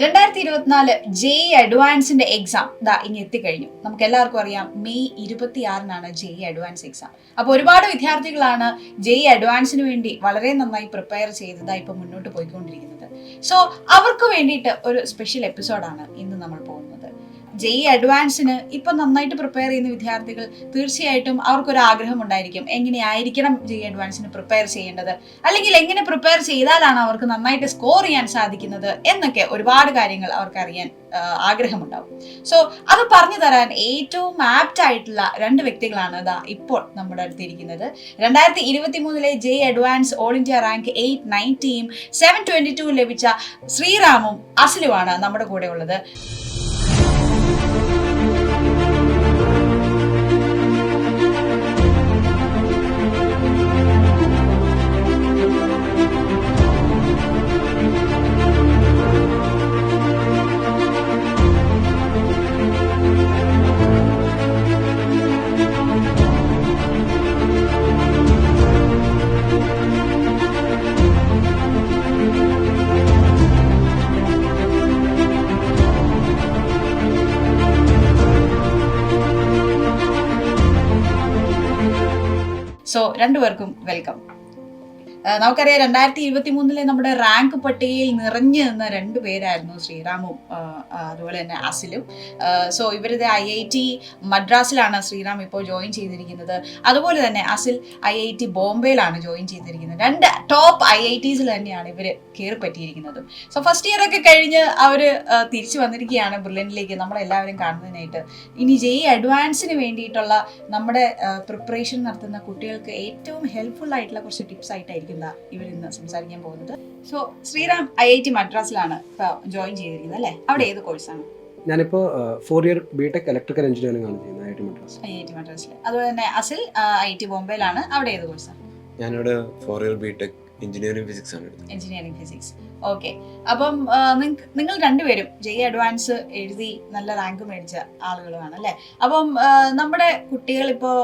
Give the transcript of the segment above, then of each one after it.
2024 JEE അഡ്വാൻസിന്റെ exam ഇനി എത്തിക്കഴിഞ്ഞു. നമുക്ക് എല്ലാവർക്കും അറിയാം മെയ് 26-നാണ് JEE അഡ്വാൻസ് എക്സാം. അപ്പോൾ ഒരുപാട് വിദ്യാർത്ഥികളാണ് JEE അഡ്വാൻസിന് വേണ്ടി വളരെ നന്നായി പ്രിപ്പയർ ചെയ്തതായി ഇപ്പൊ മുന്നോട്ട് പോയിക്കൊണ്ടിരിക്കുന്നത്. സോ അവർക്ക് വേണ്ടിയിട്ട് ഒരു സ്പെഷ്യൽ എപ്പിസോഡാണ് ഇന്ന് നമ്മൾ പോകുന്നത്. JEE അഡ്വാൻസിന് ഇപ്പൊ നന്നായിട്ട് പ്രിപ്പയർ ചെയ്യുന്ന വിദ്യാർത്ഥികൾ തീർച്ചയായിട്ടും അവർക്കൊരു ആഗ്രഹം ഉണ്ടായിരിക്കും, എങ്ങനെയായിരിക്കണം JEE അഡ്വാൻസിന് പ്രിപ്പയർ ചെയ്യേണ്ടത്, അല്ലെങ്കിൽ എങ്ങനെ പ്രിപ്പയർ ചെയ്താലാണ് അവർക്ക് നന്നായിട്ട് സ്കോർ ചെയ്യാൻ സാധിക്കുന്നത് എന്നൊക്കെ ഒരുപാട് കാര്യങ്ങൾ അവർക്ക് അറിയാൻ ആഗ്രഹമുണ്ടാവും. സോ അത് പറഞ്ഞു തരാൻ ഏറ്റവും ആപ്റ്റ് ആയിട്ടുള്ള രണ്ട് വ്യക്തികളാണ് ഇപ്പോൾ നമ്മുടെ അടുത്തിരിക്കുന്നത്. 2023 JEE advance all India rank 890യും 722 ലഭിച്ച ശ്രീറാമും അസിലുമാണ് നമ്മുടെ കൂടെ ഉള്ളത്. സോ രണ്ടുപേർക്കും വെൽക്കം. നമുക്കറിയാം 2023 നമ്മുടെ റാങ്ക് പട്ടികയിൽ നിറഞ്ഞു നിന്ന രണ്ടു പേരായിരുന്നു ശ്രീറാമും അതുപോലെ തന്നെ അസിലും. സോ ഇവരുടെ IIT മദ്രാസിലാണ് ശ്രീറാം ഇപ്പോൾ ജോയിൻ ചെയ്തിരിക്കുന്നത്. അതുപോലെ തന്നെ അസിൽ IIT ബോംബെയിലാണ് ജോയിൻ ചെയ്തിരിക്കുന്നത്. രണ്ട് ടോപ്പ് IITസിൽ തന്നെയാണ് ഇവർ കയറി പറ്റിയിരിക്കുന്നത്. സോ ഫസ്റ്റ് ഇയർ ഒക്കെ കഴിഞ്ഞ് അവർ തിരിച്ചു വന്നിരിക്കുകയാണ് ബ്രില്യൻറ്റിലേക്ക് നമ്മളെല്ലാവരും കാണുന്നതിനായിട്ട്. ഇനി JEE അഡ്വാൻസിന് വേണ്ടിയിട്ടുള്ള നമ്മുടെ പ്രിപ്പറേഷൻ നടത്തുന്ന കുട്ടികൾക്ക് ഏറ്റവും ഹെൽപ്ഫുൾ ആയിട്ടുള്ള കുറച്ച് ടിപ്സ് ആയിട്ടായിരിക്കും ഇവർ ഇന്ന് സംസാരിക്കാൻ പോകുന്നത്. സോ ശ്രീറാം IIT മദ്രാസിലാണ് ജോയിൻ ചെയ്തിരിക്കുന്നത് അല്ലേ? അവിടെ ഏത് കോഴ്സാണ്? ഞാനിപ്പോ 4 ഇയർ BTech ഇലക്ട്രിക്കൽ എഞ്ചിനീയറിംഗ് ആണ് ചെയ്യുന്നത് IIT മദ്രാസിൽ. അതുപോലെ തന്നെ അസിൽ IIT ബോംബെയിലാണ്. അവിടെ ഏത് കോഴ്സാണ്? ഞാനിവിടെ 4 ഇയർ BTech എഞ്ചിനീയറിംഗ് ഫിസിക്സ് ആണ് എടുത്തത്. Engineering physics. ഓക്കെ. അപ്പം നിങ്ങൾ രണ്ടുപേരും JEE അഡ്വാൻസ് എഴുതി നല്ല റാങ്ക് മേടിച്ച ആളുകളുമാണ് അല്ലേ? അപ്പം നമ്മുടെ കുട്ടികൾ ഇപ്പോൾ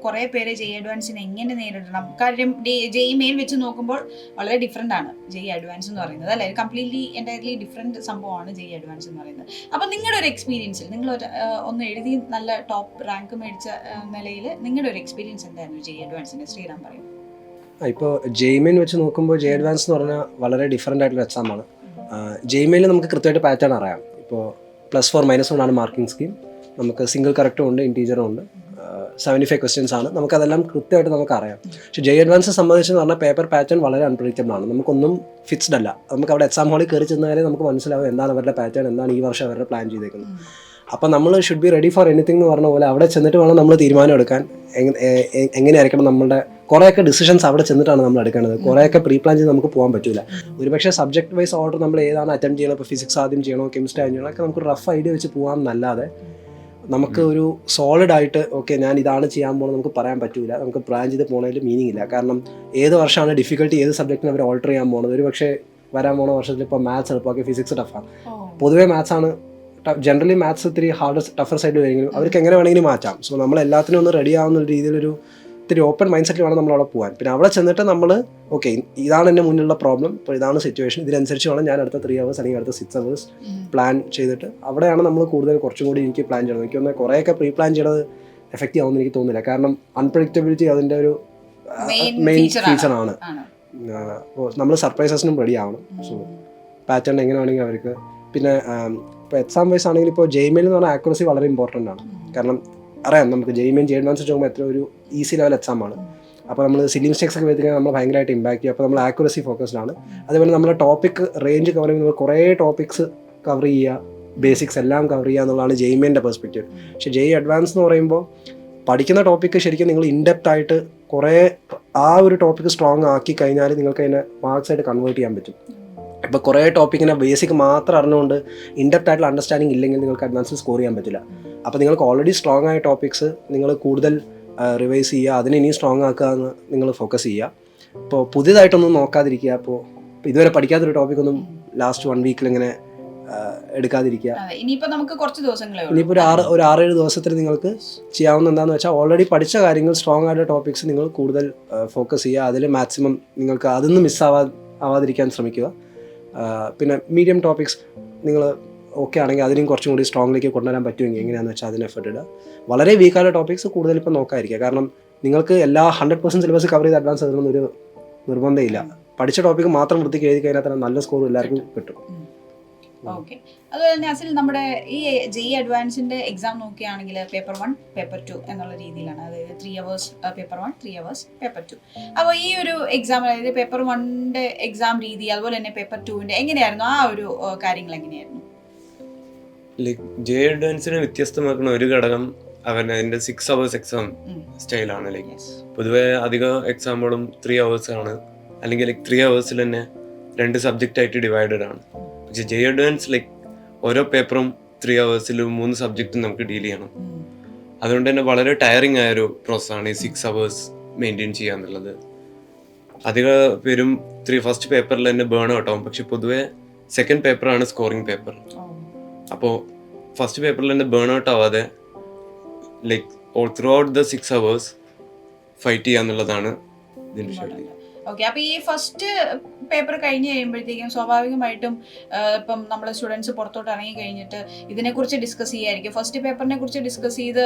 കുറേ പേര് JEE അഡ്വാൻസിനെ എങ്ങനെ നേരിടണം? കാര്യം JEE മെയിൻ വെച്ച് നോക്കുമ്പോൾ വളരെ ഡിഫറെൻ്റ് ആണ് JEE അഡ്വാൻസ് എന്ന് പറയുന്നത് അല്ലേ? കംപ്ലീറ്റ്ലി എൻ്റയർലി ഡിഫറെൻറ്റ് സംഭവമാണ് JEE അഡ്വാൻസ് എന്ന് പറയുന്നത്. അപ്പം നിങ്ങളുടെ ഒരു എക്സ്പീരിയൻസിൽ നിങ്ങൾ ഒന്ന് എഴുതി നല്ല ടോപ്പ് റാങ്ക് മേടിച്ച നിലയിൽ നിങ്ങളുടെ ഒരു എക്സ്പീരിയൻസ് എന്തായിരുന്നു JEE അഡ്വാൻസിൻ്റെ? ശ്രീറാം പറയും. ഇപ്പോൾ JEE വെച്ച് നോക്കുമ്പോൾ JEE അഡ്വാൻസ് എന്ന് പറഞ്ഞാൽ വളരെ ഡിഫറെൻ്റ് ആയിട്ടുള്ള എക്സാമാണ്. JEE നമുക്ക് കൃത്യമായിട്ട് പാറ്റേൺ അറിയാം. ഇപ്പോൾ +4 -1 ആണ് മാർക്കിംഗ് സ്കീം. നമുക്ക് സിംഗിൾ കറക്റ്റും ഉണ്ട്, ഇൻറ്റീജറും ഉണ്ട്. 75 ക്വസ്റ്റ്യൻസ് ആണ്. നമുക്കതെല്ലാം കൃത്യമായിട്ട് നമുക്കറിയാം. പക്ഷേ JEE അഡ്വാൻസ് സംബന്ധിച്ചെന്ന് പറഞ്ഞാൽ പേപ്പർ പാറ്റേൺ വളരെ അൺപ്രഡിക്റ്റബിൾ ആണ്. നമുക്കൊന്നും ഫിക്സ്ഡ് അല്ല. നമുക്ക് അവിടെ എക്സാം ഹാളിൽ കയറി ചെന്നാലേ നമുക്ക് മനസ്സിലാവും എന്താണ് അവരുടെ പാറ്റേൺ, എന്താണ് ഈ വർഷം അവരുടെ പ്ലാൻ ചെയ്തേക്കുന്നത്. അപ്പോൾ നമ്മൾ should be ready for anything എന്ന് പറഞ്ഞ പോലെ അവിടെ ചെന്നിട്ട് വേണം നമ്മൾ തീരുമാനം എടുക്കാൻ. എങ്ങനെയായിരിക്കണം നമ്മളുടെ കുറേയൊക്കെ ഡിസിഷൻസ് അവിടെ ചെന്നിട്ടാണ് നമ്മൾ എടുക്കേണ്ടത്. കുറേയൊക്കെ പ്രീ പ്ലാൻ ചെയ്ത് നമുക്ക് പോകാൻ പറ്റില്ല. ഒരുപക്ഷെ സബ്ജക്ട് വൈസ് ഓർഡർ നമ്മൾ ഏതാണ് അറ്റംപ്റ്റ് ചെയ്യണം, ഇപ്പോൾ ഫിസിക്സ് ആദ്യം ചെയ്യണോ കെമിസ്ട്രി ആദ്യം ചെയ്യണോ ഒക്കെ നമുക്ക് റഫ് ഐഡിയ വെച്ച് പോകാമെന്നല്ലാതെ നമുക്ക് ഒരു സോളിഡ് ആയിട്ട് ഓക്കെ ഞാൻ ഇതാണ് ചെയ്യാൻ പോകുന്നത് നമുക്ക് പറയാൻ പറ്റില്ല. നമുക്ക് പ്ലാൻ ചെയ്ത് പോകുന്നതിൽ മീനിങ് ഇല്ല. കാരണം ഏത് വർഷമാണ് ഡിഫിക്കൽട്ടി ഏത് സബ്ജക്റ്റിന് അവർ ഓൾട്ടർ ചെയ്യാൻ പോകുന്നത്. ഒരു പക്ഷേ വരാൻ പോകുന്ന വർഷത്തിൽ ഇപ്പോൾ മാത്സ് എളുപ്പമാക്കി ഫിസിക്സ് ടഫാണ്. പൊതുവേ മാത്സാണ് ജനറലി മാത്സ് ഇത്തിരി ടഫർ സൈഡ് വരുമെങ്കിലും അവർക്ക് എങ്ങനെ വേണമെങ്കിലും മാറ്റാം. സോ നമ്മൾ എല്ലാത്തിനും ഒന്ന് റെഡി ആവുന്ന രീതിയിലൊരു ഇത്തിരി ഓപ്പൺ മൈൻഡ് സെറ്റിൽ വേണം നമ്മൾ അവിടെ പോകാൻ. പിന്നെ അവിടെ ചെന്നിട്ട് നമ്മൾ ഓക്കെ ഇതാണ് എൻ്റെ മുന്നിലുള്ള പ്രോബ്ലം, ഇപ്പോൾ ഇതാണ് സിറ്റുവേഷൻ, ഇതിനനുസരിച്ച് വേണം ഞാൻ അടുത്ത 3 hours അല്ലെങ്കിൽ അടുത്ത 6 hours പ്ലാൻ ചെയ്തിട്ട് അവിടെയാണ് നമ്മൾ കൂടുതൽ കുറച്ചും കൂടി എനിക്ക് പ്ലാൻ ചെയ്യണം. എനിക്ക് തോന്നുന്നത് കുറേയൊക്കെ പ്രീ പ്ലാൻ ചെയ്തത് എഫക്റ്റീവ് ആവുമെന്ന് എനിക്ക് തോന്നുന്നില്ല. കാരണം അൺപ്രഡിക്റ്റബിലിറ്റി അതിൻ്റെ ഒരു മെയിൻ ഫീച്ചറാണ്. അപ്പോൾ നമ്മൾ സർപ്രൈസസിനും റെഡി ആവണം. സോ പാറ്റേൺ എങ്ങനെ വേണമെങ്കിൽ അവർക്ക് പിന്നെ ഇപ്പോൾ എക്സാം വൈസ് ആണെങ്കിൽ ഇപ്പോൾ JEE എന്ന് പറഞ്ഞാൽ ആക്യുറസി വളരെ ഇമ്പോർട്ടൻ്റ് ആണ്. കാരണം അറിയാം നമുക്ക് JEE അഡ്വാൻസ് വെച്ച് നോക്കുമ്പോൾ എത്ര ഒരു ഈസി ലെവൽ എക്സാമാണ്. അപ്പോൾ നമ്മൾ സില്ലി മിസ്റ്റേക്സ് ഒക്കെ വരുത്തിക്കാൻ നമ്മൾ ഭയങ്കരമായിട്ട് ഇമ്പാക്ട് ചെയ്യും. അപ്പോൾ നമ്മൾ ആക്യുറസി ഫോക്കസ്ഡ് ആണ്. അതുപോലെ നമ്മുടെ ടോപ്പിക് റേഞ്ച് കവർ ചെയ്യുമ്പോൾ കുറേ ടോപ്പിക്സ് കവർ ചെയ്യുക, ബേസിക്സ് എല്ലാം കവർ ചെയ്യുക എന്നുള്ളതാണ് JEE പെർസ്പെക്റ്റീവ്. പക്ഷേ JEE അഡ്വാൻസ് എന്ന് പറയുമ്പോൾ പഠിക്കുന്ന ടോപ്പിക്ക് ശരിക്കും നിങ്ങൾ ഇൻഡെപ്റ്റ് ആയിട്ട് കുറേ ആ ഒരു ടോപ്പിക്ക് സ്ട്രോങ് ആക്കി കഴിഞ്ഞാൽ നിങ്ങൾക്ക് അതിനെ മാർക്സ് ആയിട്ട് കൺവേർട്ട് ചെയ്യാൻ പറ്റും. ഇപ്പോൾ കുറേ ടോപ്പിക്കിനെ ബേസിക് മാത്രം അറിഞ്ഞുകൊണ്ട് ഇൻഡെപ്റ്റ് ആയിട്ടുള്ള അണ്ടർസ്റ്റാൻഡിങ് ഇല്ലെങ്കിൽ നിങ്ങൾക്ക് അഡ്വാൻസിൽ സ്കോർ ചെയ്യാൻ പറ്റില്ല. അപ്പോൾ നിങ്ങൾക്ക് ഓൾറെഡി സ്ട്രോങ് ആയ ടോപ്പിക്സ് നിങ്ങൾ കൂടുതൽ റിവൈസ് ചെയ്യുക, അതിനെ ഇനി സ്ട്രോങ് ആക്കുക എന്ന് നിങ്ങൾ ഫോക്കസ് ചെയ്യുക. ഇപ്പോൾ പുതിയതായിട്ടൊന്നും നോക്കാതിരിക്കുക. അപ്പോൾ ഇതുവരെ പഠിക്കാത്തൊരു ടോപ്പിക്കൊന്നും ലാസ്റ്റ് 1 വീക്കിൽ ഇങ്ങനെ എടുക്കാതിരിക്കുക. ഇനിയിപ്പോൾ നമുക്ക് കുറച്ച് ദിവസങ്ങളേ ഉള്ളൂ. ഇനിയിപ്പോൾ ഒരു 6-7 ദിവസത്തിൽ നിങ്ങൾക്ക് ചെയ്യാവുന്ന എന്താണെന്ന് വെച്ചാൽ ഓൾറെഡി പഠിച്ച കാര്യങ്ങൾ സ്ട്രോങ് ആയിട്ടുള്ള ടോപ്പിക്സ് നിങ്ങൾ കൂടുതൽ ഫോക്കസ് ചെയ്യുക. അതിൽ മാക്സിമം നിങ്ങൾക്ക് അതൊന്നും ആവാതിരിക്കാൻ ശ്രമിക്കുക. പിന്നെ മീഡിയം ടോപ്പിക്സ് നിങ്ങൾ ഓക്കെ ആണെങ്കിൽ അതിനും കുറച്ചും കൂടി സ്ട്രോങ്ങിലേക്ക് കൊണ്ടുവരാൻ പറ്റുമെങ്കിൽ എങ്ങനെയാണെന്ന് വെച്ചാൽ അതിന് എഫർട്ട് ഇടുക. വളരെ വീക്കായ ടോപ്പിക്സ് കൂടുതൽ ഇപ്പം നോക്കാതിരിക്കുക. കാരണം നിങ്ങൾക്ക് എല്ലാ 100% സിലബസ് കവർ ചെയ്ത് അഡ്വാൻസ് എഴുതണമെന്നൊരു നിർബന്ധമില്ല. പഠിച്ച ടോപ്പിക്ക് മാത്രം വൃത്തിക്ക് എഴുതി കഴിഞ്ഞാൽ തന്നെ നല്ല സ്കോർ എല്ലാവർക്കും കിട്ടും. ഓക്കെ. അതുപോലെ തന്നെ അസിൽ നമ്മുടെ ഈ JEE അഡ്വാൻസിന്റെ എക്സാം നോക്കുകയാണെങ്കിൽ പേപ്പർ 1 പേപ്പർ 2 എന്നുള്ള രീതിയിലാണ്. അതായത് 3 hours പേപ്പർ 1, 3 hours പേപ്പർ 2. അപ്പോൾ ഈ ഒരു എക്സാം, അതായത് പേപ്പർ 1ന്റെ എക്സാം രീതി അതുപോലെ തന്നെ പേപ്പർ 2ന്റെ എങ്ങനെയായിരുന്നു ആ ഒരു കാര്യങ്ങൾ എങ്ങനെയായിരുന്നു? ലൈക്ക് JEE അഡ്വാൻസിനെ വ്യത്യസ്തമാക്കുന്ന ഒരു ഘടകം അതിന്റെ 6 hours എക്സാം സ്റ്റൈലാണ്. ലൈക്ക് പൊതുവെ അധിക എക്സാമുകളും 3 hours ആണ്, അല്ലെങ്കിൽ ലൈക്ക് 3 hours തന്നെ 2 സബ്ജക്റ്റ് ആയിട്ട് ഡിവൈഡഡ് ആണ്. പക്ഷെ JEE അഡ്വാൻസ് ലൈക്ക് ഓരോ പേപ്പറും 3 hours 3 സബ്ജക്റ്റും നമുക്ക് ഡീൽ ചെയ്യണം. അതുകൊണ്ട് തന്നെ വളരെ ടയറിങ് ആയൊരു പ്രോസസ്സാണ് ഈ 6 hours മെയിൻറ്റെയിൻ ചെയ്യുക എന്നുള്ളത്. അധിക പേരും ഫസ്റ്റ് പേപ്പറിൽ തന്നെ ബേൺ ഔട്ട് ആവും. പക്ഷെ പൊതുവെ സെക്കൻഡ് പേപ്പറാണ് സ്കോറിംഗ് പേപ്പർ. അപ്പോൾ ഫസ്റ്റ് പേപ്പറിൽ തന്നെ ബേൺ ഔട്ട് ആവാതെ like through out the 6 hours fight ചെയ്യുക എന്നുള്ളതാണ് ഇതിൻ്റെ ശൈലി. ഓക്കെ. അപ്പോൾ ഈ ഫസ്റ്റ് പേപ്പർ കഴിഞ്ഞ് കഴിയുമ്പോഴത്തേക്കും സ്വാഭാവികമായിട്ടും ഇപ്പം നമ്മൾ സ്റ്റുഡൻസ് പുറത്തോട്ട് ഇറങ്ങി കഴിഞ്ഞിട്ട് ഇതിനെക്കുറിച്ച് ഡിസ്കസ് ചെയ്യായിരിക്കും. ഫസ്റ്റ് പേപ്പറിനെ കുറിച്ച് ഡിസ്കസ് ചെയ്ത്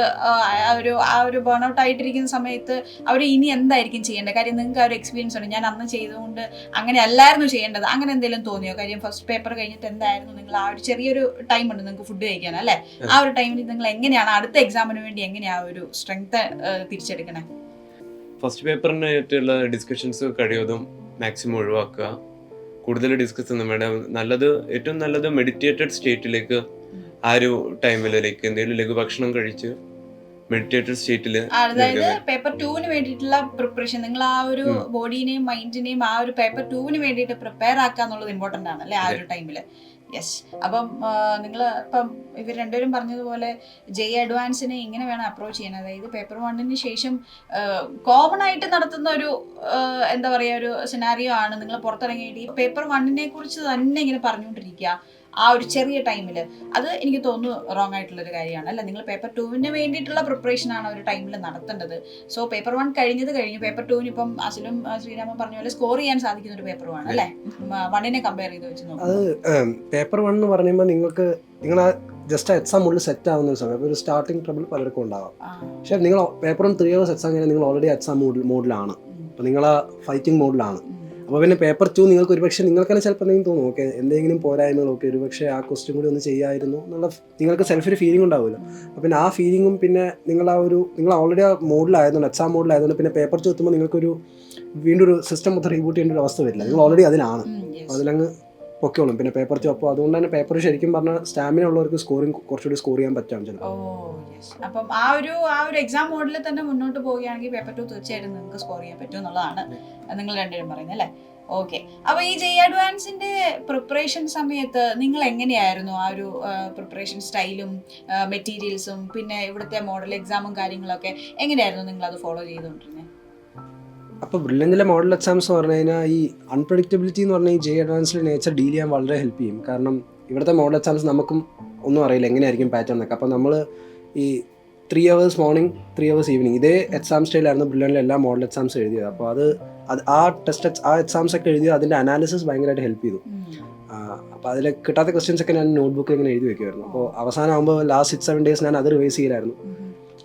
ആ ഒരു ബേൺ ഔട്ട് ആയിട്ടിരിക്കുന്ന സമയത്ത് അവർ ഇനി എന്തായിരിക്കും ചെയ്യേണ്ടത്? കാര്യം നിങ്ങൾക്ക് ആ ഒരു എക്സ്പീരിയൻസ് ഉണ്ട്, ഞാൻ അന്ന് ചെയ്തുകൊണ്ട് അങ്ങനെ അല്ലായിരുന്നു ചെയ്യേണ്ടത്, അങ്ങനെ എന്തെങ്കിലും തോന്നിയോ? കാര്യം ഫസ്റ്റ് പേപ്പർ കഴിഞ്ഞിട്ട് എന്തായിരുന്നു നിങ്ങൾ ആ ഒരു ചെറിയൊരു ടൈം ഉണ്ട് നിങ്ങൾക്ക് ഫുഡ് കഴിക്കാൻ അല്ലേ, ആ ഒരു ടൈമിൽ നിങ്ങൾ എങ്ങനെയാണ് അടുത്ത എക്സാമിന് വേണ്ടി എങ്ങനെയാണ് ആ ഒരു സ്ട്രെങ്ത് തിരിച്ചെടുക്കണേ? ഫസ്റ്റ് പേപ്പറിനായിട്ടുള്ള ഡിസ്കഷൻസ് കഴിയുന്നതും മാക്സിമം ഒഴിവാക്കുക. കൂടുതൽ ഡിസ്കസ് ഒന്നും വേണ്ട. ഏറ്റവും നല്ലത് മെഡിറ്റേറ്റഡ് സ്റ്റേറ്റിലേക്ക് ആ ഒരു ടൈമിലേക്ക് എന്തെങ്കിലും ലഘുഭക്ഷണം കഴിച്ച് മെഡിറ്റേറ്റഡ് സ്റ്റേറ്റിൽ, അതായത് പേപ്പർ 2-ന് വേണ്ടിയിട്ടുള്ള പ്രിപ്പറേഷൻ, നിങ്ങൾ ആ ഒരു ബോഡീനെയും മൈൻഡിനെയും ആ ഒരു പേപ്പർ 2-ന് വേണ്ടിയിട്ട് പ്രിപ്പയർ ആക്കുക എന്നുള്ളത് ഇമ്പോർട്ടൻ്റ് ആണ് അല്ലേ ആ ഒരു ടൈമിൽ? യെസ്. അപ്പം നിങ്ങൾ ഇപ്പം ഇവർ രണ്ടുപേരും പറഞ്ഞതുപോലെ JEE അഡ്വാൻസിനെ ഇങ്ങനെ വേണം അപ്രോച്ച് ചെയ്യാൻ. അതായത് പേപ്പർ 1-ന് ശേഷം കോമൺ ആയിട്ട് നടത്തുന്ന ഒരു എന്താ പറയുക ഒരു സിനാരിയോ ആണ്. നിങ്ങൾ പുറത്തിറങ്ങിയിട്ട് ഈ പേപ്പർ 1-നെ കുറിച്ച് തന്നെ ഇങ്ങനെ പറഞ്ഞുകൊണ്ടിരിക്കുക ആ ഒരു ചെറിയ ടൈമിൽ. അത് എനിക്ക് തോന്നുന്നു റോങ് ആയിട്ടുള്ളൊരു കാര്യമാണ് അല്ലേ. നിങ്ങൾ പേപ്പർ 2-ന് വേണ്ടിയിട്ടുള്ള പ്രിപ്പറേഷനാണ് ഒരു ടൈമിൽ നടത്തേണ്ടത്. സോ പേപ്പർ 1 കഴിഞ്ഞു. പേപ്പർ 2-ന് ഇപ്പം അസിലും ശ്രീരാമൻ പറഞ്ഞ പോലെ സ്കോർ ചെയ്യാൻ സാധിക്കുന്ന ഒരു പേപ്പറുമാണ് അല്ലേ, 1-നെ കമ്പയർ ചെയ്ത് വെച്ച് നോക്കാം. അത് പേപ്പർ 1 എന്ന് പറയുമ്പോൾ നിങ്ങൾ ജസ്റ്റ് എക്സാം മുകളിൽ സെറ്റ് ആവുന്ന ഒരു സമയം ഒരു സ്റ്റാർട്ടിങ് ട്രബിൾ പലർക്കും ഉണ്ടാവാം. പക്ഷേ നിങ്ങൾ പേപ്പർ 1 3 hours എക്സാം കഴിഞ്ഞാൽ നിങ്ങൾ ഓൾറെഡി എക്സാം മോഡിലാണ്. അപ്പോൾ നിങ്ങൾ ആ ഫൈറ്റിംഗ് മോഡിലാണ്. അപ്പോൾ പിന്നെ പേപ്പർ 2 നിങ്ങൾക്ക് ഒരുപക്ഷെ നിങ്ങൾക്ക് തന്നെ ചിലപ്പോൾ എന്തെങ്കിലും തോന്നും, ഓക്കെ എന്തെങ്കിലും പോരായ്മകളൊക്കെ ഒരുപക്ഷെ ആ ക്വസ്റ്റ്യൻ കൂടി ഒന്ന് ചെയ്യായിരുന്നു എന്നുള്ള നിങ്ങൾക്ക് സെൽഫൊരു ഫീലിംഗ് ഉണ്ടാവില്ല. അപ്പോൾ പിന്നെ ആ ഫീലിങ്ങും പിന്നെ നിങ്ങൾ ഓൾറെഡി ആ മോഡിലായതുകൊണ്ട് എക്സാം മോഡിലായതുകൊണ്ട് പിന്നെ പേപ്പർ 2 എത്തുമ്പോൾ നിങ്ങൾക്കൊരു വീണ്ടും ഒരു സിസ്റ്റം മൊത്തം റീബൂട്ട് ചെയ്യേണ്ട ഒരു അവസ്ഥ വരില്ല. നിങ്ങൾ ഓൾറെഡി അതിലാണ്, അതിലങ്ങ് പൊക്കോളും. പിന്നെ പേപ്പർ 2 അപ്പോൾ അതുകൊണ്ട് തന്നെ പേപ്പർ ശരിക്കും പറഞ്ഞാൽ സ്റ്റാമിന ഉള്ളവർക്ക് കുറച്ചുകൂടി സ്കോർ ചെയ്യാൻ പറ്റാം ചിലപ്പോൾ. അപ്പം ആ ഒരു എക്സാം മോഡിൽ തന്നെ മുന്നോട്ട് പോവുകയാണെങ്കിൽ പേപ്പർ 2 തീർച്ചയായിട്ടും നിങ്ങൾക്ക് സ്കോർ ചെയ്യാൻ പറ്റും എന്നുള്ളതാണ് നിങ്ങൾ രണ്ടുപേരും പറയുന്നത് അല്ലേ. ഓക്കെ. അപ്പോൾ ഈ JEE അഡ്വാൻസിന്റെ പ്രിപ്പറേഷൻ സമയത്ത് നിങ്ങൾ എങ്ങനെയായിരുന്നു ആ ഒരു പ്രിപ്പറേഷൻ സ്റ്റൈലും മെറ്റീരിയൽസും പിന്നെ ഇവിടുത്തെ മോഡൽ എക്സാമും കാര്യങ്ങളൊക്കെ എങ്ങനെയായിരുന്നു നിങ്ങൾ അത് ഫോളോ ചെയ്തുകൊണ്ടിരുന്നത്? അപ്പോൾ ബ്രില്യൻറ്റിലെ മോഡൽ എക്സാംസ് എന്ന് പറഞ്ഞു കഴിഞ്ഞാൽ ഈ അൺപ്രഡിക്റ്റബിലിറ്റി എന്ന് പറഞ്ഞാൽ ഈ JEE അഡ്വാൻസിലെ നേച്ചർ ഡീൽ ചെയ്യാൻ വളരെ ഹെൽപ്പ് ചെയ്യും. കാരണം ഇവിടുത്തെ മോഡൽ എക്സാംസ് നമുക്കും ഒന്നും അറിയില്ല എങ്ങനെയായിരിക്കും പാറ്റേൺ എന്നൊക്കെ. അപ്പോൾ നമ്മൾ ഈ 3 hours മോർണിംഗ് 3 hours ഈവനിങ് ഇതേ എക്സാം സ്റ്റൈലായിരുന്നു ബ്രില്യൻറ്റിലെ എല്ലാ മോഡൽ എക്സാംസ് എഴുതിയത്. അപ്പോൾ ആ എക്സാംസ് ഒക്കെ എഴുതിയത് അതിൻ്റെ അനാലിസിസ് ഭയങ്കരമായിട്ട് ഹെൽപ്പ് ചെയ്തു. അപ്പോൾ അതിൽ കിട്ടാത്ത ക്വസ്റ്റ്യൻസ് ഒക്കെ ഞാൻ നോട്ട്ബുക്കിൽ ഇങ്ങനെ എഴുതി വെക്കുമായിരുന്നു. അപ്പോൾ അവസാനം ആകുമ്പോൾ ലാസ്റ്റ് 6-7 days ഞാൻ അത് റിവൈസ് ചെയ്തായിരുന്നു.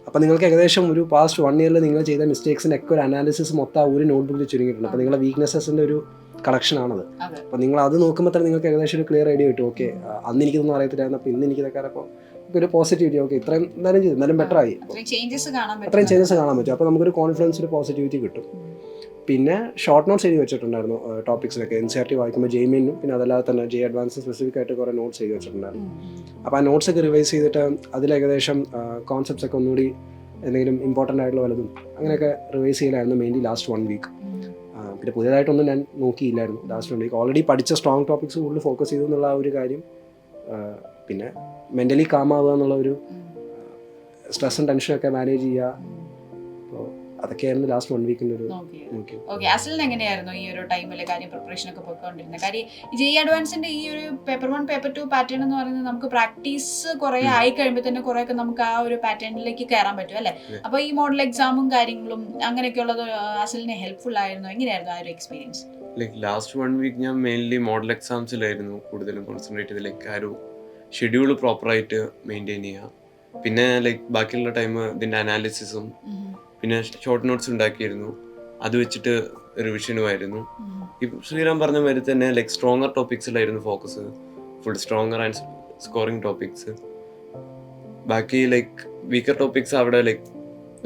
അപ്പോൾ നിങ്ങൾക്ക് ഏകദേശം ഒരു പാസ്റ്റ് 1 year നിങ്ങൾ ചെയ്ത മിസ്റ്റേക്സിൻ്റെ ഒക്കെ ഒരു അനാലിസിസ് മൊത്തം ഒരു നോട്ട്ബുക്കിൽ ചുരുങ്ങിയിട്ടുണ്ട്. അപ്പോൾ നിങ്ങളുടെ വീക്ക്നെസ്സസിൻ്റെ ഒരു കളക്ഷനാണത്. അപ്പോൾ നിങ്ങൾ അത് നോക്കുമ്പോൾ തന്നെ നിങ്ങൾക്ക് ഏകദേശം ഒരു ക്ലിയർ ഐഡിയ കിട്ടും. ഓക്കെ അന്ന് എനിക്കൊന്നും അറിയത്തില്ലായിരുന്നു, അപ്പോൾ ഇന്ന് എനിക്കിതൊക്കെ അപ്പോൾ ഒരു പോസിറ്റിവിറ്റി, ഓക്കെ ഇത്രയും എന്തായാലും ചെയ്തു, എന്നാലും ബെറ്റർ ആയി, അത്രയും ചേഞ്ചസ് കാണാൻ പറ്റും. അപ്പോൾ നമുക്കൊരു കോൺഫിഡൻസ്, ഒരു പോസിറ്റിവിറ്റി കിട്ടും. പിന്നെ ഷോർട്ട് നോട്ട്സ് എഴുതി വെച്ചിട്ടുണ്ടായിരുന്നു ടോപ്പിക്സിനൊക്കെ. NCERT വായിക്കുമ്പോൾ JEE-നും പിന്നെ അതല്ലാതെ തന്നെ JEE അഡ്വാൻസ് സ്പെസിഫിക് ആയിട്ട് കുറേ നോട്ട്സ് എഴുതി വെച്ചിട്ടുണ്ടായിരുന്നു. അപ്പോൾ ആ നോട്ട്സ് ഒക്കെ റിവൈസ് ചെയ്തിട്ട് അതിലേകദേശം കോൺസെപ്റ്റ്സ് ഒക്കെ ഒന്നുകൂടി എന്തെങ്കിലും ഇമ്പോർട്ടൻ്റ് ആയിട്ടുള്ള വല്ലതും അങ്ങനെയൊക്കെ റിവൈസ് ചെയ്യലായിരുന്നു മെയിൻലി ലാസ്റ്റ് 1 week. പിന്നെ പുതിയതായിട്ടൊന്നും ഞാൻ നോക്കിയില്ലായിരുന്നു ലാസ്റ്റ് 1 week. ഓൾറെഡി പഠിച്ച സ്ട്രോങ് ടോപ്പിക്സ് കൂടുതൽ ഫോക്കസ് ചെയ്തു എന്നുള്ള ആ ഒരു കാര്യം. പിന്നെ മെൻ്റലി കാം ആവുക എന്നുള്ള ഒരു സ്ട്രെസ്സും ടെൻഷനൊക്കെ മാനേജ് ചെയ്യുക. അപ്പോൾ അതൊക്കെയായിരുന്നു ലാസ്റ്റ് 1 weekൻ്റെ ഒരു നോക്കി. ഓക്കെ. അസലിന് എങ്ങനെയായിരുന്നു ഈ ഒരു ടൈമിൽ കാര്യം പ്രിപ്പറേഷൻ ഒക്കെ പോയിക്കൊണ്ടിരുന്നത്? കാര്യം JEE അഡ്വാൻസിന്റെ ഈ ഒരു പേപ്പർ 1 പേപ്പർ 2 പാറ്റേൺ എന്ന് പറയുന്നത് നമുക്ക് പ്രാക്ടീസ് കുറെ ആയി കഴിയുമ്പോൾ തന്നെ കുറെയൊക്കെ നമുക്ക് ആ ഒരു പാറ്റേണിലേക്ക് കയറാൻ പറ്റും അല്ലേ. അപ്പോൾ ഈ മോഡൽ എക്സാമും കാര്യങ്ങളും അങ്ങനെയൊക്കെ ഉള്ളത് അസലിന് ഹെൽപ്ഫുൾ ആയിരുന്നു. എങ്ങനെയായിരുന്നു ആ ഒരു എക്സ്പീരിയൻസ്? ലൈക്ക് ലാസ്റ്റ് 1 വീക്ക് ഞാൻ മെയിൻലി മോഡൽ എക്സാംസിലായിരുന്നു കൂടുതലും കോൺസെൻട്രേറ്റ് ചെയ്ത്. ലൈക്ക് ആ ഒരു ഷെഡ്യൂൾ പ്രോപ്പറായിട്ട് മെയിൻറ്റെയിൻ ചെയ്യുക. പിന്നെ ലൈക്ക് ബാക്കിയുള്ള ടൈം ഇതിൻ്റെ അനാലിസിസും പിന്നെ ഷോർട്ട് നോട്ട്സ് ഉണ്ടാക്കിയിരുന്നു. അത് വെച്ചിട്ട് റിവിഷനുമായിരുന്നു. ഇപ്പം ശ്രീറാം പറഞ്ഞ മാതിരി തന്നെ ലൈക്ക് സ്ട്രോങ്ങർ ടോപ്പിക്സിലായിരുന്നു focus, full stronger and scoring topics. ബാക്കി ലൈക്ക് വീക്കർ ടോപ്പിക്സ് അവിടെ ലൈക്ക്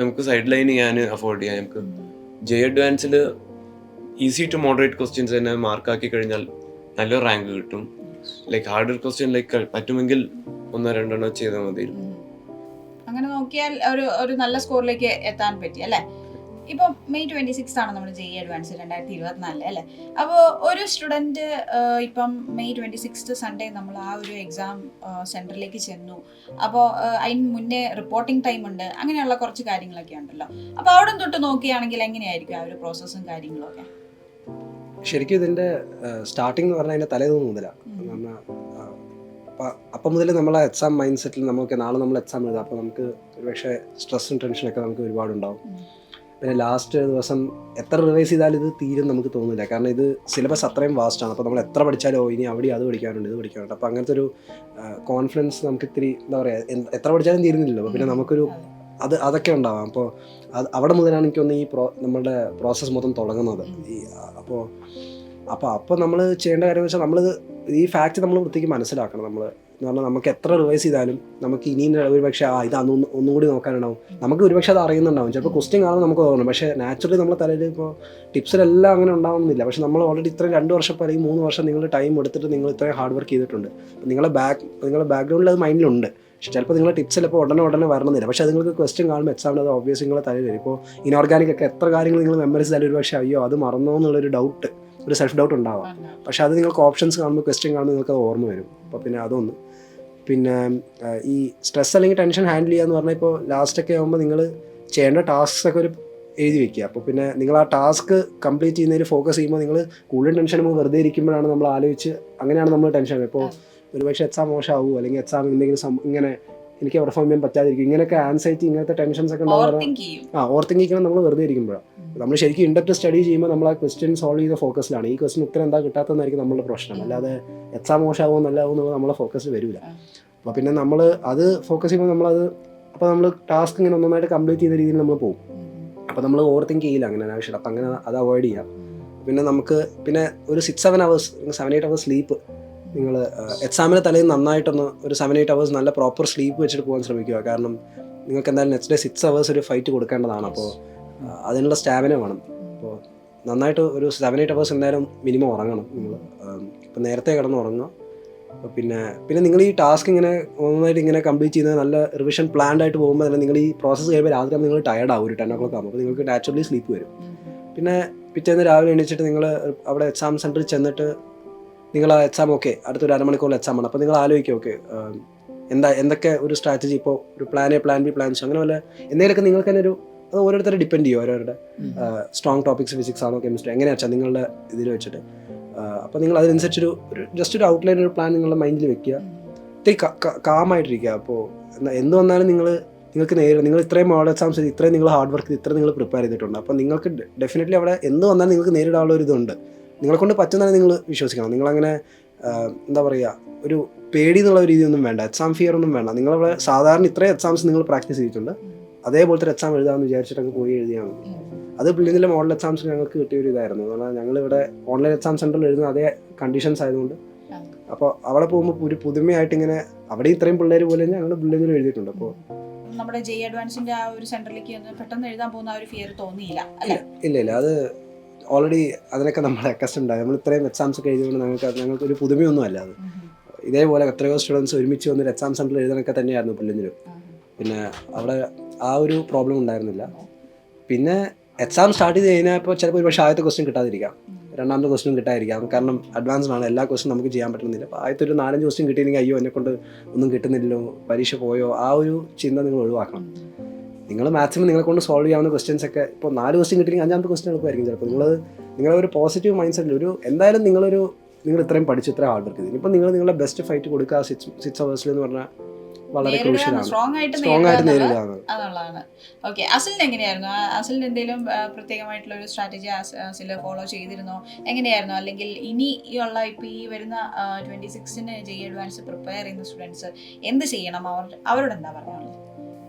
നമുക്ക് സൈഡ് ലൈൻ ചെയ്യാൻ അഫോർഡ് ചെയ്യാം. നമുക്ക് അഡ്വാൻസിൽ ഈസി ടു മോഡറേറ്റ് ക്വസ്റ്റ്യൻസ് തന്നെ മാർക്കാക്കി കഴിഞ്ഞാൽ നല്ല റാങ്ക് കിട്ടും. ലൈക്ക് ഹാർഡർ ക്വസ്റ്റ്യൻ ലൈക്ക് പറ്റുമെങ്കിൽ 1-2 ചെയ്താൽ മതി. അങ്ങനെ നോക്കിയാൽ ഒരു നല്ല സ്കോറിലേക്ക് എത്താൻ പറ്റി അല്ലേ. ഇപ്പം മെയ് 26 ആണ് നമ്മുടെ JEE അഡ്വാൻസ് 2024 അല്ലേ. അപ്പോൾ ഒരു സ്റ്റുഡൻറ്റ് ഇപ്പം മെയ് 26 സൺഡേ നമ്മൾ ആ ഒരു എക്സാം സെൻറ്ററിലേക്ക് ചെന്നു. അപ്പോൾ അതിന് മുന്നേ റിപ്പോർട്ടിംഗ് ടൈം ഉണ്ട്, അങ്ങനെയുള്ള കുറച്ച് കാര്യങ്ങളൊക്കെ ഉണ്ടല്ലോ. അപ്പോൾ അവിടെ തൊട്ട് നോക്കുകയാണെങ്കിൽ എങ്ങനെയായിരിക്കും ആ ഒരു പ്രോസസ്സും കാര്യങ്ങളൊക്കെ? ശരിക്കും ഇതിൻ്റെ സ്റ്റാർട്ടിംഗ് എന്ന് പറഞ്ഞാൽ അതിൻ്റെ തലേദിവസം മുതലാണ്. അപ്പം മുതൽ നമ്മളെ എക്സാം മൈൻഡ് സെറ്റിൽ നമുക്ക് നാളെ നമ്മൾ എക്സാം എഴുതാം. അപ്പോൾ നമുക്ക് ഒരുപക്ഷെ സ്ട്രെസ്സും ടെൻഷനൊക്കെ നമുക്ക് ഒരുപാടുണ്ടാവും. പിന്നെ ലാസ്റ്റ് ദിവസം എത്ര റിവൈസ് ചെയ്താലും ഇത് തീരും നമുക്ക് തോന്നില്ല. കാരണം ഇത് സിലബസ് അത്രയും വാസ്റ്റാണ്. അപ്പോൾ നമ്മൾ എത്ര പഠിച്ചാലോ ഇനി അവിടെ അത് പഠിക്കാനുണ്ട് ഇത് പഠിക്കാനുണ്ട്. അപ്പോൾ അങ്ങനത്തെ ഒരു കോൺഫിഡൻസ് നമുക്ക് ഇത്തിരി എന്താ പറയുക, എത്ര പഠിച്ചാലും തീരുന്നില്ലല്ലോ. പിന്നെ നമുക്കൊരു അതൊക്കെ ഉണ്ടാവാം. അപ്പോൾ അവിടെ മുതലാണ് എനിക്കൊന്ന് നമ്മളുടെ പ്രോസസ്സ് മൊത്തം തുടങ്ങുന്നത്. അപ്പോൾ നമ്മൾ ചെയ്യേണ്ട കാര്യം വെച്ചാൽ നമ്മൾ ഈ ഫാക്റ്റ് നമ്മൾ വൃത്തിക്ക് മനസ്സിലാക്കണം. നമ്മൾ എന്ന് പറഞ്ഞാൽ നമുക്ക് എത്ര റിവൈസ് ചെയ്താലും നമുക്ക് ഇനിയും ഒരുപക്ഷെ ഇത് ഒന്നും കൂടി നോക്കാനുണ്ടാവും. നമുക്ക് ഒരുപക്ഷെ അത് അറിയുന്നുണ്ടാവും. ചിലപ്പോൾ ക്വസ്റ്റ്യൻ കാണുമ്പോൾ നമുക്ക് തോന്നും. പക്ഷേ നാച്ചുറലി നമ്മുടെ തലയിൽ ഇപ്പോൾ ടിപ്സിലെല്ലാം അങ്ങനെ ഉണ്ടാവുന്നില്ല. പക്ഷേ നമ്മൾ ഓൾറെഡി ഇത്രയും 2 വർഷം അല്ലെങ്കിൽ 3 വർഷം നിങ്ങൾ ടൈം എടുത്തിട്ട് നിങ്ങൾ ഇത്രയും ഹാർഡ് വർക്ക് ചെയ്തിട്ടുണ്ട്. നിങ്ങളുടെ ബാക്ക്ഗ്രൗണ്ടിൽ അത് മൈൻഡിലുണ്ട്. പക്ഷേ ചിലപ്പോൾ നിങ്ങളുടെ ടിപ്സ് ചിലപ്പോൾ ഉടനെ വരണമെന്നില്ല. പക്ഷേ അത് നിങ്ങൾക്ക് ക്വസ്റ്റ്യൻ കാണുമ്പോൾ എക്സാമിൽ അത് ഒബ്വിയസ് നിങ്ങളുടെ തലയിൽ വരും. ഇപ്പോൾ ഇനോർഗാനിക് ഒക്കെ എത്ര കാര്യങ്ങൾ നിങ്ങൾ മെമ്മറൈസ് ചെയ്താലും ഒരുപക്ഷെ അയ്യോ അത് മറന്നോ എന്നുള്ളൊരു ഡൗട്ട്, ഒരു സെൽഫ് ഡൗട്ട് ഉണ്ടാവാം. പക്ഷേ അത് നിങ്ങൾക്ക് ഓപ്ഷൻസ് കാണുമ്പോൾ ക്വസ്റ്റ്യൻ കാണുമ്പോൾ നിങ്ങൾക്ക് അത് ഓർമ്മ വരും. അപ്പോൾ പിന്നെ അതൊന്ന്. പിന്നെ ഈ സ്ട്രെസ് അല്ലെങ്കിൽ ടെൻഷൻ ഹാൻഡിൽ ചെയ്യുക എന്ന് പറഞ്ഞാൽ ഇപ്പോൾ ലാസ്റ്റൊക്കെ ആകുമ്പോൾ നിങ്ങൾ ചെയ്യേണ്ട ടാസ്ക്സ് ഒക്കെ ഒരു എഴുതി വെക്കുക. അപ്പോൾ പിന്നെ നിങ്ങൾ ആ ടാസ്ക് കംപ്ലീറ്റ് ചെയ്യുന്നതിൽ ഫോക്കസ് ചെയ്യുമ്പോൾ നിങ്ങൾ കൂടുതൽ ടെൻഷൻ നമുക്ക് വെറുതെ ഇരിക്കുമ്പോഴാണ് നമ്മൾ ആലോചിച്ച് അങ്ങനെയാണ് നമ്മൾ ടെൻഷൻ. ഇപ്പോൾ ഒരുപക്ഷെ എക്സാം മോശമാവുമോ അല്ലെങ്കിൽ എക്സാം എന്തെങ്കിലും ഇങ്ങനെ എനിക്ക് പെർഫോം ചെയ്യാൻ പറ്റാതിരിക്കും, ഇങ്ങനെയൊക്കെ ആൻസൈറ്റി ഇങ്ങനത്തെ ടെൻഷൻസ് ഒക്കെ ഉണ്ടാകുമ്പോൾ ഓവർത്തിങ്കിങ് നമ്മൾ വെറുതെ ഇരിക്കുമ്പോഴാണ്. നമ്മൾ ശരിക്കും ഇൻഡെപ്റ്റ് സ്റ്റഡി ചെയ്യുമ്പോൾ നമ്മൾ ആ ക്വസ്റ്റ്യൻ സോൾവ് ചെയ്ത ഫോക്കസിലാണ്. ഈ ക്വസ്റ്റ്യൻ ഉത്തരം എന്താ കിട്ടാത്തതെന്നായിരിക്കും നമ്മളുടെ പ്രശ്നം. അല്ലാതെ എക്സാം മോശമാകുമോ നല്ലതാവും എന്നുള്ളത് നമ്മളെ ഫോക്കസിൽ വരില്ല. അപ്പോൾ പിന്നെ നമ്മൾ അത് ഫോക്കസ് ചെയ്യുമ്പോൾ അപ്പോൾ നമ്മൾ ടാസ്ക് ഇങ്ങനെ ഒന്നൊന്നായിട്ട് കംപ്ലീറ്റ് ചെയ്യുന്ന രീതിയിൽ നമ്മൾ പോകും. അപ്പോൾ നമ്മൾ ഓവർ തിങ്ക് ചെയ്യില്ല അങ്ങനെ ആവശ്യമില്ല. അപ്പോൾ അങ്ങനെ അത് അവോയ്ഡ് ചെയ്യാം. പിന്നെ നമുക്ക് ഒരു 6-7 hours 7-8 hours സ്ലീപ്പ് നിങ്ങൾ എക്സാമിന് തലേന്ന് നന്നായിട്ടൊന്ന് ഒരു 7-8 hours നല്ല പ്രോപ്പർ സ്ലീപ്പ് വെച്ചിട്ട് പോകാൻ ശ്രമിക്കുക. കാരണം നിങ്ങൾക്ക് എന്തായാലും നെക്സ്റ്റ് ഡേ 6 hours ഒരു ഫൈറ്റ് കൊടുക്കേണ്ടതാണ്. അപ്പോൾ അതിനുള്ള സ്റ്റാമിന വേണം. അപ്പോൾ നന്നായിട്ട് ഒരു 7-8 hours എന്തായാലും മിനിമം ഉറങ്ങണം നിങ്ങൾ. ഇപ്പോൾ നേരത്തെ കിടന്ന് ഉറങ്ങുക. പിന്നെ നിങ്ങൾ ഈ ടാസ്ക് ഇങ്ങനെ ഒന്നായിട്ട് ഇങ്ങനെ കംപ്ലീറ്റ് ചെയ്യുന്നത് നല്ല റിവിഷൻ പ്ലാൻഡ് ആയിട്ട് പോകുമ്പോൾ തന്നെ നിങ്ങൾ ഈ പ്രോസസ്സ് കഴിയുമ്പോൾ രാത്രി നിങ്ങൾ ടയർഡ് ആവും. ഒരു 10 o'clock ആകുമ്പോൾ അപ്പോൾ നിങ്ങൾക്ക് നാച്ചുറലി സ്ലീപ്പ് വരും. പിന്നെ പിറ്റേന്ന് രാവിലെ എണീച്ചിട്ട് നിങ്ങൾ അവിടെ എക്സാം സെൻറ്ററിൽ ചെന്നിട്ട് നിങ്ങൾ ആ എക്സാം ഓക്കെ അടുത്തൊരു അരമണിക്കൂറിൽ എക്സാമാണ്. അപ്പോൾ നിങ്ങൾ ആലോചിക്കുക ഓക്കെ എന്തൊക്കെ ഒരു സ്ട്രാറ്റജി, ഇപ്പോൾ ഒരു plan A plan B plan C അങ്ങനെ വല്ല എന്തെങ്കിലുമൊക്കെ നിങ്ങൾക്ക് തന്നെ അത് ഓരോരുത്തരെ ഡിപ്പെൻഡ് ചെയ്യും. ഓരോരുടെ സ്ട്രോങ് ടോപ്പിക്സ് ഫിസിക്സ് ആണോ കെമിസ്ട്രി എങ്ങനെയാ വെച്ചാൽ നിങ്ങളുടെ ഇതിൽ വെച്ചിട്ട് അപ്പോൾ നിങ്ങൾ അതിനനുസരിച്ചൊരു ജസ്റ്റ് ഒരു ഔട്ട്ലൈൻ ഒരു പ്ലാൻ നിങ്ങളുടെ മൈൻഡിൽ വെക്കുക. ഇത്തിരി കാമായിട്ടിരിക്കുക. അപ്പോൾ എന്ത് വന്നാലും നിങ്ങൾക്ക് നിങ്ങൾ ഇത്രയും മോഡൽ എക്സാംസ് ഇത്രയും നിങ്ങൾ ഹാർഡ് വർക്ക് ഇത്രയും നിങ്ങൾ പ്രിപ്പയർ ചെയ്തിട്ടുണ്ട്. അപ്പോൾ നിങ്ങൾക്ക് ഡെഫിനറ്റ്ലി അവിടെ എന്ത് വന്നാലും നിങ്ങൾക്ക് നേരിടാനുള്ള ഒരു ഇതുണ്ട്. നിങ്ങളെ കൊണ്ട് പറ്റുന്നതാണ് നിങ്ങൾ വിശ്വസിക്കണം. നിങ്ങളങ്ങനെ എന്താ പറയുക ഒരു പേടി എന്നുള്ള രീതിയൊന്നും വേണ്ട, എക്സാം ഫിയർ ഒന്നും വേണ്ട. നിങ്ങളവിടെ സാധാരണ ഇത്രയും എക്സാംസ് നിങ്ങൾ പ്രാക്ടീസ് ചെയ്തിട്ടുണ്ട്, അതേപോലത്തെ എക്സാം എഴുതാമെന്ന് വിചാരിച്ചിട്ടൊക്കെ പോയി എഴുതിയാൽ മതി. അത് പ്രിലിമിനറി മോഡൽ എക്സാംസ് ഞങ്ങൾക്ക് കിട്ടിയൊരു ഇതായിരുന്നു. കാരണം ഞങ്ങളിവിടെ ഓൺലൈൻ എക്സാം സെൻറ്ററിൽ എഴുതുന്ന അതേ കണ്ടീഷൻസ് ആയതുകൊണ്ട് അപ്പോൾ അവിടെ പോകുമ്പോൾ ഒരു പുതുമയായിട്ട് ഇങ്ങനെ അവിടെ ഇത്രയും പിള്ളേർ പോലെ ഞങ്ങൾ പ്രിലിമിനറി എഴുതിയിട്ടുണ്ട്. അപ്പോൾ നമ്മുടെ JEE അഡ്വാൻസിന്റെ ആ ഒരു സെന്ററിലേക്ക് പെട്ടെന്ന് എഴുതാൻ പോകുന്ന ആ ഒരു ഫിയർ തോന്നിയില്ല? ഇല്ല അത് ഓൾറെഡി അതിനൊക്കെ നമ്മൾ അക്കസ്റ്റംഡ് ആയി. നമ്മൾ ഇത്രയും എക്സാംസ് ഒക്കെ എഴുതിക്കൊണ്ട് ഞങ്ങൾക്ക് ഒരു പുതുമയൊന്നും അല്ല. അത് ഇതേപോലെ എത്രയോ സ്റ്റുഡൻസ് ഒരുമിച്ച് വന്നൊരു എക്സാം സെൻറ്ററിൽ എഴുതാനൊക്കെ തന്നെയായിരുന്നു പ്രിലിമിനറി. പിന്നെ അവിടെ ആ ഒരു പ്രോബ്ലം ഉണ്ടായിരുന്നില്ല. പിന്നെ എക്സാം സ്റ്റാർട്ട് ചെയ്ത് കഴിഞ്ഞാൽ ഇപ്പോൾ ചിലപ്പോൾ ഒരു പക്ഷേ ആദ്യത്തെ ക്വസ്റ്റ്യൻ കിട്ടാതിരിക്കാം, രണ്ടാമത്തെ ക്വസ്റ്റ്യൻ കിട്ടാതിരിക്കാം. കാരണം അഡ്വാൻസ്ഡാണ്, എല്ലാ ക്വസ്റ്റ്യൻ നമുക്ക് ചെയ്യാൻ പറ്റുന്നില്ല. അപ്പോൾ ആദ്യത്തെ ഒരു 4-5 ക്വസ്റ്റ്യൻ കിട്ടിയെങ്കിൽ അയ്യോ എന്നെക്കൊണ്ട് ഒന്നും കിട്ടുന്നില്ലല്ലോ, പരീക്ഷ പോയോ, ആ ഒരു ചിന്ത നിങ്ങൾ ഒഴിവാക്കണം. നിങ്ങൾ മാക്സിമം നിങ്ങളെ കൊണ്ട് സോൾവ് ചെയ്യാവുന്ന ക്വസ്റ്റ്യൻസ് ഒക്കെ ഇപ്പോൾ 4 ക്വസ്റ്റ്യൻ കിട്ടിയെങ്കിൽ 5ാമത്തെ ക്വസ്റ്റ്യൻ എളുപ്പമായിരിക്കും. ചിലപ്പോൾ നിങ്ങളൊരു പോസിറ്റീവ് മൈൻഡ് സെറ്റിൽ എന്തായാലും നിങ്ങൾ ഇത്രയും പഠിച്ച് ഇത്രയും ഹാർഡ് വർക്ക് ചെയ്തു. ഇപ്പം നിങ്ങളുടെ ബെസ്റ്റ് ഫൈറ്റ് കൊടുക്കുക 6 hours എന്ന് പറഞ്ഞാൽ വളരെ ക്രൂഷ്യലാണ്. സ്ട്രോങ് ആയിട്ട് സ്ട്രോങ് ആയിട്ട് നേരിടുക നേരിടാണ്. എന്നുള്ളതാണ്. ഓക്കെ, അസിലിന് എങ്ങനെയായിരുന്നു? അസിലിന് എന്തെങ്കിലും പ്രത്യേകമായിട്ടുള്ള ഒരു സ്ട്രാറ്റജി അസിൽ ഫോളോ ചെയ്തിരുന്നോ? എങ്ങനെയായിരുന്നു? അല്ലെങ്കിൽ ഇനിയുള്ള ഇപ്പൊ ഈ വരുന്ന 26-ന് ജെ അഡ്വാൻസ് പ്രിപ്പയർ ചെയ്യുന്ന സ്റ്റുഡൻസ് എന്ത് ചെയ്യണം? അവരോട് എന്താ പറയാനുള്ളത്?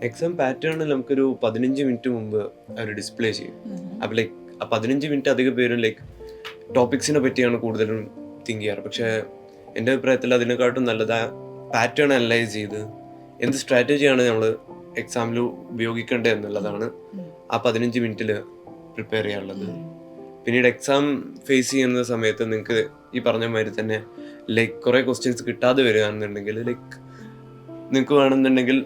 എക്സാം പാറ്റേണിൽ നമുക്കൊരു 15 മിനിറ്റ് മുമ്പ് അവർ ഡിസ്പ്ലേ ചെയ്യും. അപ്പൊ ലൈക്ക് ആ 15 മിനിറ്റ് അധികം പേരും ലൈക്ക് ടോപ്പിക്സിനെ പറ്റിയാണ് കൂടുതലും തിങ്ക് ചെയ്യാറ്. പക്ഷേ എൻ്റെ അഭിപ്രായത്തിൽ അതിനെക്കാട്ടും നല്ലത് ആ പാറ്റേൺ അനലൈസ് ചെയ്ത് എന്ത് സ്ട്രാറ്റജിയാണ് നമ്മൾ എക്സാമിൽ ഉപയോഗിക്കേണ്ടത് എന്നുള്ളതാണ് ആ 15 മിനിറ്റിൽ പ്രിപ്പയർ ചെയ്യാറുള്ളത്. പിന്നീട് എക്സാം ഫേസ് ചെയ്യുന്ന സമയത്ത് നിങ്ങൾക്ക് ഈ പറഞ്ഞ മാതിരി തന്നെ ലൈക്ക് കുറേ ക്വസ്റ്റ്യൻസ് കിട്ടാതെ വരികയാണെന്നുണ്ടെങ്കിൽ ലൈക്ക് നിങ്ങൾക്ക് വേണമെന്നുണ്ടെങ്കിൽ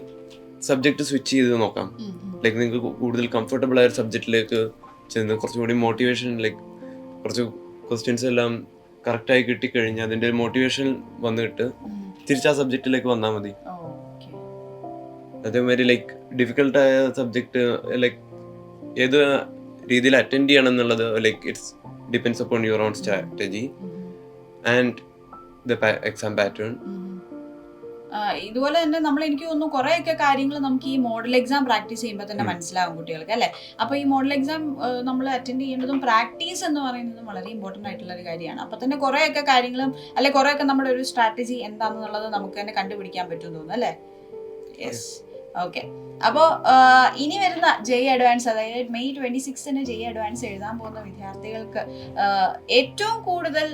സബ്ജക്റ്റ് സ്വിച്ച് ചെയ്ത് നോക്കാം. ലൈക്ക് നിങ്ങൾക്ക് കൂടുതൽ കംഫർട്ടബിൾ ആയ ഒരു സബ്ജക്റ്റിലേക്ക് ചെന്ന് കുറച്ചുകൂടി മോട്ടിവേഷൻ ലൈക്ക് കുറച്ച് ക്വസ്റ്റ്യൻസ് എല്ലാം കറക്റ്റായി കിട്ടിക്കഴിഞ്ഞാൽ അതിൻ്റെ ഒരു മോട്ടിവേഷൻ വന്നിട്ട് തിരിച്ച് ആ സബ്ജക്റ്റിലേക്ക് വന്നാൽ മതി. അതേമാതിരി ലൈക്ക് ഡിഫിക്കൽട്ടായ സബ്ജക്റ്റ് ലൈക്ക് ഏത് രീതിയിൽ അറ്റൻഡ് ചെയ്യണം എന്നുള്ളത് like it's depends upon your own strategy and the exam pattern. ഇതുപോലെ തന്നെ എനിക്ക് തോന്നുന്നു കുറേയൊക്കെ കാര്യങ്ങൾ നമുക്ക് ഈ മോഡൽ എക്സാം പ്രാക്ടീസ് ചെയ്യുമ്പോൾ തന്നെ മനസ്സിലാവും കുട്ടികൾക്ക്, അല്ലേ? അപ്പോൾ ഈ മോഡൽ എക്സാം നമ്മൾ അറ്റൻഡ് ചെയ്യേണ്ടതും പ്രാക്ടീസ് എന്ന് പറയുന്നതും വളരെ ഇമ്പോർട്ടൻ്റ് ആയിട്ടുള്ള ഒരു കാര്യമാണ്. അപ്പോൾ തന്നെ കുറേയൊക്കെ കാര്യങ്ങളും അല്ലെ കുറേയൊക്കെ നമ്മുടെ ഒരു സ്ട്രാറ്റജി എന്താണെന്നുള്ളത് നമുക്ക് തന്നെ കണ്ടുപിടിക്കാൻ പറ്റും തോന്നുന്നു, അല്ലേ? Yes, okay. അപ്പോൾ ഇനി വരുന്ന ജെ അഡ്വാൻസ്, അതായത് മെയ് 26-ന് ജെ അഡ്വാൻസ് എഴുതാൻ പോകുന്ന വിദ്യാർത്ഥികൾക്ക് ഏറ്റവും കൂടുതൽ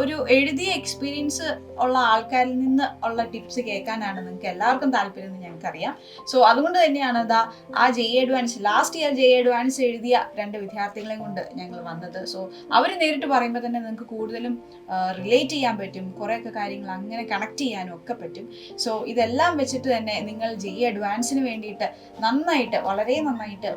ഒരു എഴുതിയ എക്സ്പീരിയൻസ് ഉള്ള ആൾക്കാരിൽ നിന്ന് ഉള്ള ടിപ്സ് കേൾക്കാനാണ് നിങ്ങൾക്ക് എല്ലാവർക്കും താല്പര്യം എന്ന് ഞങ്ങൾക്കറിയാം. സോ അതുകൊണ്ട് തന്നെയാണ് ആ J advance last year J advance എഴുതിയ 2 വിദ്യാർത്ഥികളെയും കൊണ്ട് ഞങ്ങൾ വന്നത്. സോ അവർ നേരിട്ട് പറയുമ്പോൾ തന്നെ നിങ്ങൾക്ക് കൂടുതലും റിലേറ്റ് ചെയ്യാൻ പറ്റും, കുറേയൊക്കെ കാര്യങ്ങൾ അങ്ങനെ കണക്ട് ചെയ്യാനും ഒക്കെ പറ്റും. സോ ഇതെല്ലാം വെച്ചിട്ട് തന്നെ നിങ്ങൾ ജെ അഡ്വാൻസിന് വേണ്ടിയിട്ട് നന്നായിട്ട്, വളരെ നന്നായിട്ട്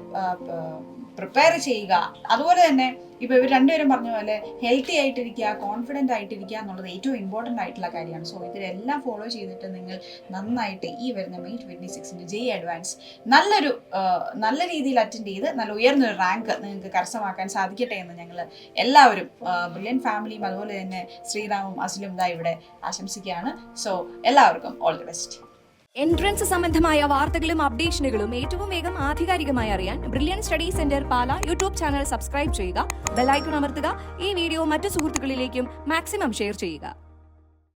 പ്രിപ്പയർ ചെയ്യുക. അതുപോലെ തന്നെ ഇപ്പോൾ ഇവർ രണ്ടുപേരും പറഞ്ഞ പോലെ ഹെൽത്തി ആയിട്ടിരിക്കുക, കോൺഫിഡൻ്റ് ആയിട്ടിരിക്കുക എന്നുള്ളത് ഏറ്റവും ഇമ്പോർട്ടൻ്റ് ആയിട്ടുള്ള കാര്യമാണ്. സോ ഇതിലെല്ലാം ഫോളോ ചെയ്തിട്ട് നിങ്ങൾ നന്നായിട്ട് ഈ വരുന്ന മെയ് 26-ന് ജെ അഡ്വാൻസ് നല്ല രീതിയിൽ അറ്റൻഡ് ചെയ്ത് നല്ല ഉയർന്നൊരു റാങ്ക് നിങ്ങൾക്ക് കരസ്ഥമാക്കാൻ സാധിക്കട്ടെ എന്ന് ഞങ്ങൾ എല്ലാവരും ബ്രില്യൻറ്റ് ഫാമിലിയും അതുപോലെ തന്നെ ശ്രീറാമും അസിലും ഇവിടെ ആശംസിക്കുകയാണ്. സോ എല്ലാവർക്കും ഓൾ ദി ബെസ്റ്റ്. എൻട്രൻസ് സംബന്ധമായ വാർത്തകളും അപ്ഡേഷനുകളും ഏറ്റവും വേഗം ആധികാരികമായി അറിയാൻ ബ്രില്യൻറ്റ് സ്റ്റഡി സെന്റർ പാല യൂട്യൂബ് ചാനൽ സബ്സ്ക്രൈബ് ചെയ്യുക, ബെൽ ഐക്കൺ അമർത്തുക, ഈ വീഡിയോ മറ്റു സുഹൃത്തുക്കളിലേക്കും മാക്സിമം ഷെയർ ചെയ്യുക.